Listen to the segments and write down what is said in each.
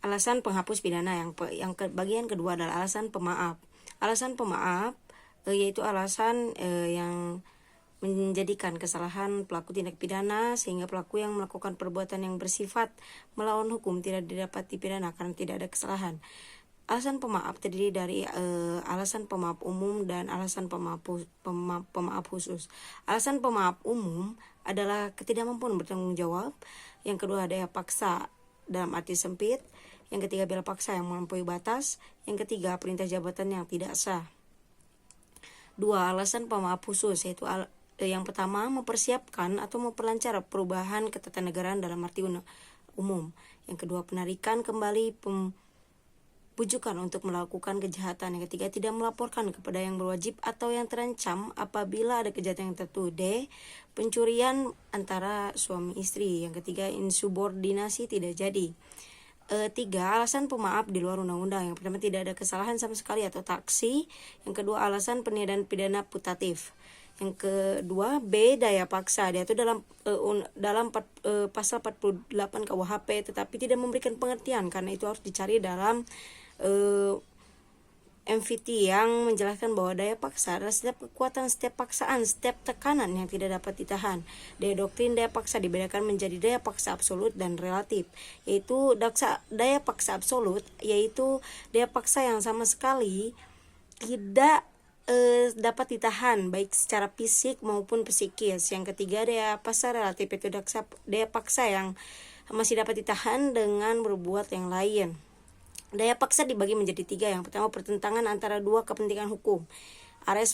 alasan penghapus pidana. Bagian kedua adalah alasan pemaaf. Alasan pemaaf yaitu alasan yang menjadikan kesalahan pelaku tindak pidana sehingga pelaku yang melakukan perbuatan yang bersifat melawan hukum tidak dapat dipidana karena tidak ada kesalahan. Alasan pemaaf terdiri dari alasan pemaaf umum dan alasan pemaaf khusus. Alasan pemaaf umum adalah ketidakmampuan bertanggung jawab. Yang kedua, daya paksa dalam arti sempit. Yang ketiga, bela paksa yang melampaui batas. Yang ketiga, perintah jabatan yang tidak sah. 2. Alasan pemaaf khusus yaitu yang pertama, mempersiapkan atau memperlancar perubahan ketatanegaraan dalam arti umum. Yang kedua, penarikan kembali bujukan untuk melakukan kejahatan. Yang ketiga, tidak melaporkan kepada yang berwajib atau yang terancam apabila ada kejahatan yang tertentu. D. Pencurian antara suami istri. Yang ketiga, insubordinasi tidak jadi. 3. Alasan pemaaf di luar undang-undang. Yang pertama, tidak ada kesalahan sama sekali atau taksi. Yang kedua, alasan peniadaan pidana putatif. Yang kedua, B. Daya paksa. Dia itu dalam pasal 48 KUHP, tetapi tidak memberikan pengertian karena itu harus dicari dalam MVT yang menjelaskan bahwa daya paksa adalah setiap kekuatan, setiap paksaan, setiap tekanan yang tidak dapat ditahan. Doktrin daya paksa dibedakan menjadi daya paksa absolut dan relatif. Yaitu daya paksa absolut yaitu daya paksa yang sama sekali tidak dapat ditahan baik secara fisik maupun psikis. Yang ketiga, daya paksa relatif itu daya paksa yang masih dapat ditahan dengan berbuat yang lain. Daya paksa dibagi menjadi 3. Yang pertama, pertentangan antara dua kepentingan hukum.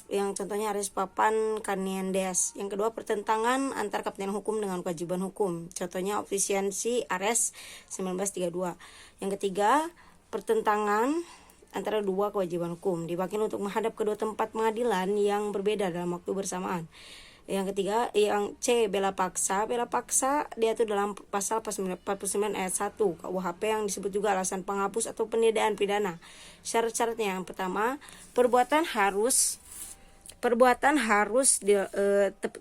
Yang contohnya Ares Papan Kaniandes. Yang kedua, pertentangan antara kepentingan hukum dengan kewajiban hukum. Contohnya ofisiansi Ares 1932. Yang ketiga, pertentangan antara dua kewajiban hukum, dipakai untuk menghadap kedua tempat pengadilan yang berbeda dalam waktu bersamaan. Yang ketiga, yang C, bela paksa. Bela paksa dia itu dalam pasal 49 ayat 1 KUHP yang disebut juga alasan penghapus atau peniadaan pidana. Syarat-syaratnya, yang pertama, perbuatan harus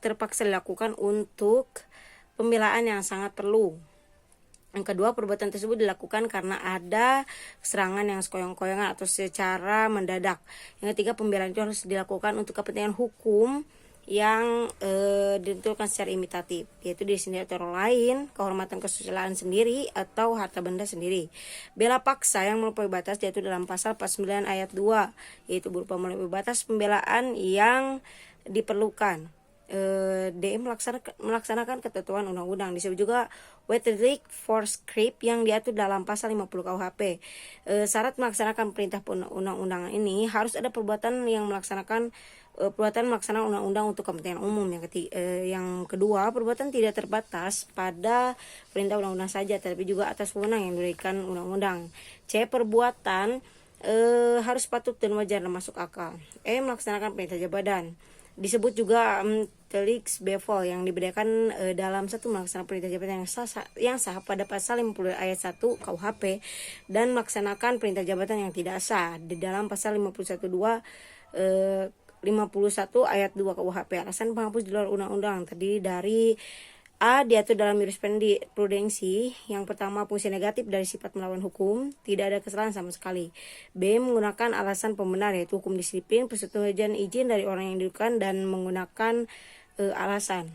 terpaksa dilakukan untuk pembelaan yang sangat perlu. Yang kedua, perbuatan tersebut dilakukan karena ada serangan yang sekoyong-koyongan atau secara mendadak. Yang ketiga, pembelaan itu harus dilakukan untuk kepentingan hukum yang ditentukan secara imitatif, yaitu disindir orang lain, kehormatan kesusilaan sendiri, atau harta benda sendiri. Bela paksa yang melampaui batas yaitu dalam pasal 49 ayat 2, yaitu berupa melampaui batas pembelaan yang diperlukan. D. Melaksanakan ketentuan undang-undang, disebut juga Wetterlich for script yang diatur dalam pasal 50 KUHP. Syarat melaksanakan perintah undang-undang ini harus ada perbuatan melaksanakan undang-undang untuk kepentingan umum. Yang kedua, perbuatan tidak terbatas pada perintah undang-undang saja, tetapi juga atas wewenang yang diberikan undang-undang. C. Perbuatan harus patut dan wajar dan masuk akal. E. Melaksanakan perintah jabatan, disebut juga Telix Bevol yang dibedakan dalam satu melaksanakan perintah jabatan yang sah pada pasal 50 ayat 1 KUHP dan melaksanakan perintah jabatan yang tidak sah di dalam pasal 51 ayat 2 KUHP. Alasan penghapus di luar undang-undang terdiri dari A. Diatur dalam jurisprudensi. Yang pertama, fungsi negatif dari sifat melawan hukum, tidak ada kesalahan sama sekali. B. Menggunakan alasan pembenar yaitu hukum disiplin, persetujuan izin dari orang yang dirugikan dan menggunakan alasan